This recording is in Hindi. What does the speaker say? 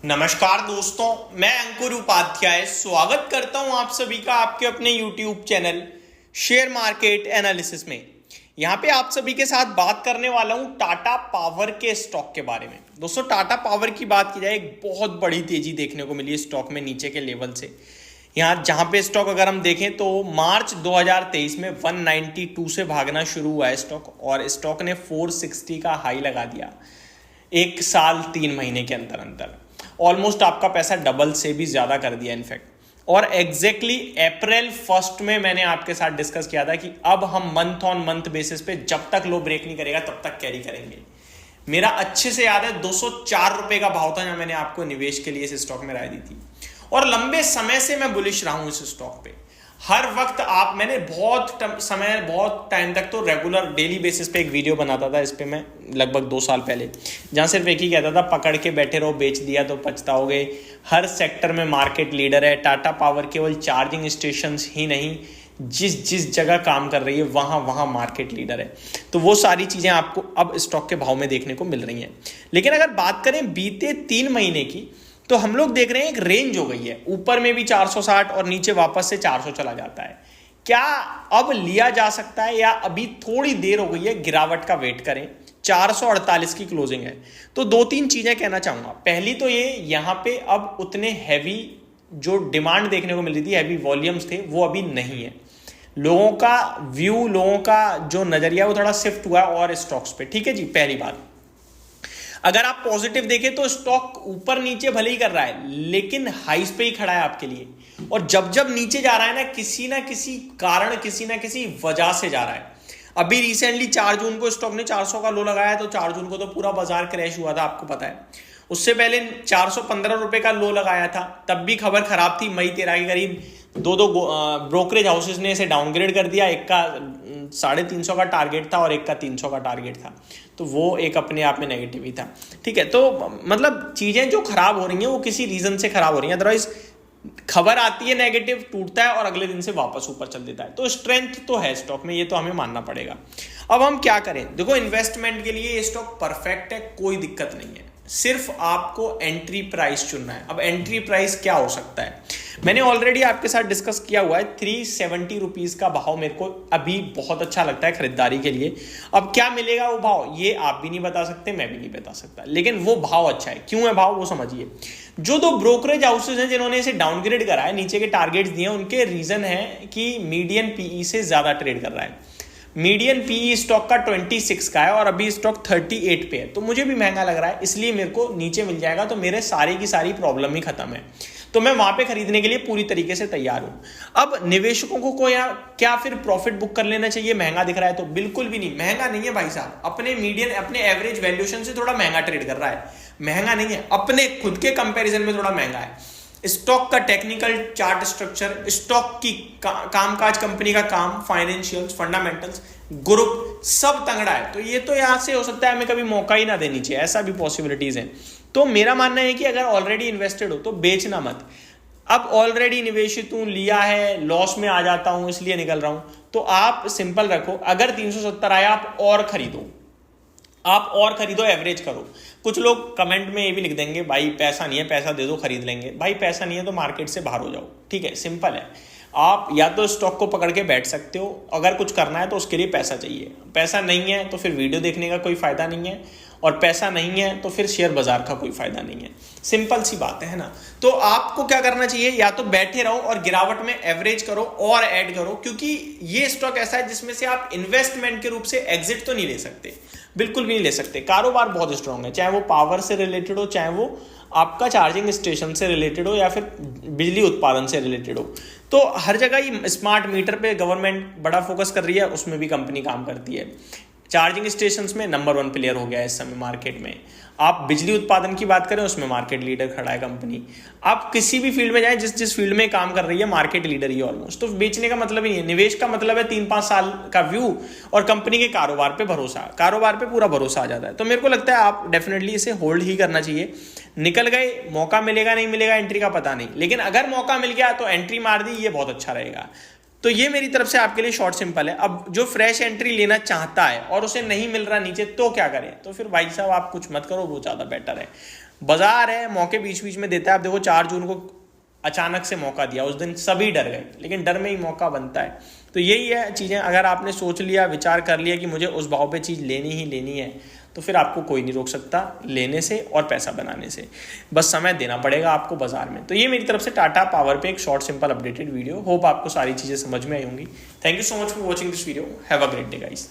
नमस्कार दोस्तों, मैं अंकुर उपाध्याय स्वागत करता हूं आप सभी का आपके अपने YouTube channel share market analysis में। यहां पे आप सभी के साथ बात करने वाला हूं टाटा पावर के स्टॉक के बारे में। दोस्तों, टाटा पावर की बात की जाए, एक बहुत बड़ी तेजी देखने को मिली है स्टॉक में नीचे के लेवल से। यहाँ जहां पे स्टॉक अगर हम देखें तो मार्च 2023 में 192 से भागना शुरू हुआ है स्टॉक, और स्टॉक ने 460 का हाई लगा दिया एक साल 3 महीने के अंदर ऑलमोस्ट आपका पैसा डबल से भी ज्यादा कर दिया इनफैक्ट। और एग्जैक्टली अप्रैल 1 में मैंने आपके साथ डिस्कस किया था कि अब हम मंथ ऑन मंथ बेसिस पे जब तक लो ब्रेक नहीं करेगा तब तक कैरी करेंगे। मेरा अच्छे से याद है 204 रुपए का भाव था जब मैंने आपको निवेश के लिए इस स्टॉक में राय दी थी, और लंबे समय से मैं बुलिश रहा हूं इस स्टॉक पे। हर वक्त मैंने बहुत टाइम तक तो रेगुलर डेली बेसिस पे एक वीडियो बनाता था इस पे, मैं लगभग 2 साल पहले, जहां सिर्फ एक ही कहता था पकड़ के बैठे रहो, बेच दिया तो पछताओगे। हर सेक्टर में मार्केट लीडर है टाटा पावर। केवल चार्जिंग स्टेशन ही नहीं, जिस जिस जगह काम कर रही है वहां वहां मार्केट लीडर है। तो वो सारी चीजें आपको अब स्टॉक के भाव में देखने को मिल रही हैं। लेकिन अगर बात करें बीते 3 महीने की, तो हम लोग देख रहे हैं एक रेंज हो गई है, ऊपर में भी 460 और नीचे वापस से 400 चला जाता है। क्या अब लिया जा सकता है या अभी थोड़ी देर हो गई है, गिरावट का वेट करें। 448 की क्लोजिंग है। तो 2-3 चीजें कहना चाहूंगा। पहली तो ये, यहां पे अब उतने हैवी जो डिमांड देखने को मिल रही थी, हैवी वॉल्यूम्स थे, वो अभी नहीं है। लोगों का व्यू, लोगों का जो नजरिया वो थोड़ा शिफ्ट हुआ है और स्टॉक्स पे। ठीक है जी, पहली बात। अगर आप पॉजिटिव देखें तो स्टॉक ऊपर नीचे भले ही कर रहा है, लेकिन हाइस पे ही खड़ा है आपके लिए। और जब जब नीचे जा रहा है ना किसी कारण, किसी ना किसी वजह से जा रहा है। अभी रिसेंटली 4 जून को स्टॉक ने 400 का लो लगाया, तो 4 जून को तो पूरा बाजार क्रैश हुआ था, आपको पता है। उससे पहले 415 रुपए का लो लगाया था, तब भी खबर खराब थी। मई 13 के करीब दो ब्रोकरेज हाउसेस ने इसे डाउनग्रेड कर दिया। एक का 350 का टारगेट था और एक का 300 का टारगेट था, तो वो एक अपने आप में नेगेटिव ही था। ठीक है, तो मतलब चीजें जो खराब हो रही हैं वो किसी रीजन से खराब हो रही हैं। अदरवाइज खबर आती है नेगेटिव, टूटता है और अगले दिन से वापस ऊपर चल देता है। तो स्ट्रेंथ तो है स्टॉक में, ये तो हमें मानना पड़ेगा। अब हम क्या करें? देखो, इन्वेस्टमेंट के लिए ये स्टॉक परफेक्ट है, कोई दिक्कत नहीं है। सिर्फ आपको एंट्री प्राइस चुनना है। अब एंट्री प्राइस क्या हो सकता है? मैंने ऑलरेडी आपके साथ डिस्कस किया हुआ है। 370 रुपीज का भाव मेरे को अभी बहुत अच्छा लगता है खरीदारी के लिए। अब क्या मिलेगा वो भाव, ये आप भी नहीं बता सकते, मैं भी नहीं बता सकता, लेकिन वो भाव अच्छा है। क्यों है भाव, वो समझिए। जो 2 ब्रोकरेज हाउसेज हैं जिन्होंने इसे डाउनग्रेड करा है, नीचे के टारगेट्स दिए, उनके रीजन है कि मीडियन पीई से ज्यादा ट्रेड कर रहा है। मीडियन पीई स्टॉक का 26 का है और अभी स्टॉक 38 पे है, तो मुझे भी महंगा लग रहा है, इसलिए मेरे को नीचे मिल जाएगा तो मेरे सारी की सारी प्रॉब्लम ही खत्म है। तो मैं वहां पे खरीदने के लिए पूरी तरीके से तैयार हूं। अब निवेशकों को क्या फिर प्रॉफिट बुक कर लेना चाहिए? महंगा दिख रहा है तो बिल्कुल भी नहीं, महंगा नहीं है भाई साहब। अपने एवरेज वैल्यूएशन से थोड़ा महंगा ट्रेड कर रहा है, महंगा नहीं है। अपने खुद के कंपैरिजन में थोड़ा महंगा है। स्टॉक का टेक्निकल चार्ट स्ट्रक्चर, स्टॉक की कामकाज, कंपनी का काम, फाइनेंशियल्स, फंडामेंटल्स, ग्रुप सब तगड़ा है। तो ये तो यहां से हो सकता है हमें कभी मौका ही ना देनी चाहिए, ऐसा भी पॉसिबिलिटीज है। तो मेरा मानना है कि अगर ऑलरेडी इन्वेस्टेड हो तो बेचना मत। अब ऑलरेडी निवेशित हूं, लिया है, लॉस में आ जाता हूं इसलिए निकल रहा हूं, तो आप सिंपल रखो। अगर 370 आया आप और खरीदो, एवरेज करो। कुछ लोग कमेंट में ये भी लिख देंगे, भाई पैसा नहीं है, पैसा दे दो खरीद लेंगे। भाई पैसा नहीं है तो मार्केट से बाहर हो जाओ। ठीक है, सिंपल है। आप या तो स्टॉक को पकड़ के बैठ सकते हो, अगर कुछ करना है तो उसके लिए पैसा चाहिए। पैसा नहीं है तो फिर वीडियो देखने का कोई फायदा नहीं है, और पैसा नहीं है तो फिर शेयर बाजार का कोई फायदा नहीं है। सिंपल सी बात है ना। तो आपको क्या करना चाहिए? या तो बैठे रहो और गिरावट में एवरेज करो और ऐड करो, क्योंकि ये स्टॉक ऐसा है जिसमें से आप इन्वेस्टमेंट के रूप से एग्जिट तो नहीं ले सकते, बिल्कुल भी नहीं ले सकते। कारोबार बहुत स्ट्रांग है, चाहे वो पावर से रिलेटेड हो, चाहे वो आपका चार्जिंग स्टेशन से रिलेटेड हो, या फिर बिजली उत्पादन से रिलेटेड हो। तो हर जगह ही स्मार्ट मीटर पे गवर्नमेंट बड़ा फोकस कर रही है, उसमें भी कंपनी काम करती है। चार्जिंग स्टेशंस में नंबर 1 प्लेयर हो गया है इस समय मार्केट में। आप बिजली उत्पादन की बात करें, उसमें मार्केट लीडर खड़ा है कंपनी। आप किसी भी फील्ड में जाएं, जिस फील्ड में काम कर रही है, मार्केट लीडर ही ऑलमोस्ट। तो बेचने का मतलब ही नहीं है। निवेश का मतलब है 3-5 साल का व्यू और कंपनी के कारोबार पे भरोसा, कारोबार पे पूरा भरोसा आ जाता है। तो मेरे को लगता है आप डेफिनेटली इसे होल्ड ही करना चाहिए। निकल गए, मौका मिलेगा नहीं मिलेगा एंट्री का पता नहीं, लेकिन अगर मौका मिल गया तो एंट्री मार दी, ये बहुत अच्छा रहेगा। तो ये मेरी तरफ से आपके लिए शॉर्ट सिंपल है। अब जो फ्रेश एंट्री लेना चाहता है और उसे नहीं मिल रहा नीचे, तो क्या करें? तो फिर भाई साहब आप कुछ मत करो, वो ज्यादा बेटर है। बाजार है, मौके बीच बीच में देता है। आप देखो 4 जून को अचानक से मौका दिया, उस दिन सभी डर गए, लेकिन डर में ही मौका बनता है। तो यही है चीज़ें, अगर आपने सोच लिया, विचार कर लिया कि मुझे उस भाव पे चीज़ लेनी ही लेनी है, तो फिर आपको कोई नहीं रोक सकता लेने से और पैसा बनाने से। बस समय देना पड़ेगा आपको बाजार में। तो ये मेरी तरफ से टाटा पावर पे एक short simple updated video. Hope आपको सारी चीज़ें समझ में आई होंगी। Thank you so much for watching this video. Have a great day guys.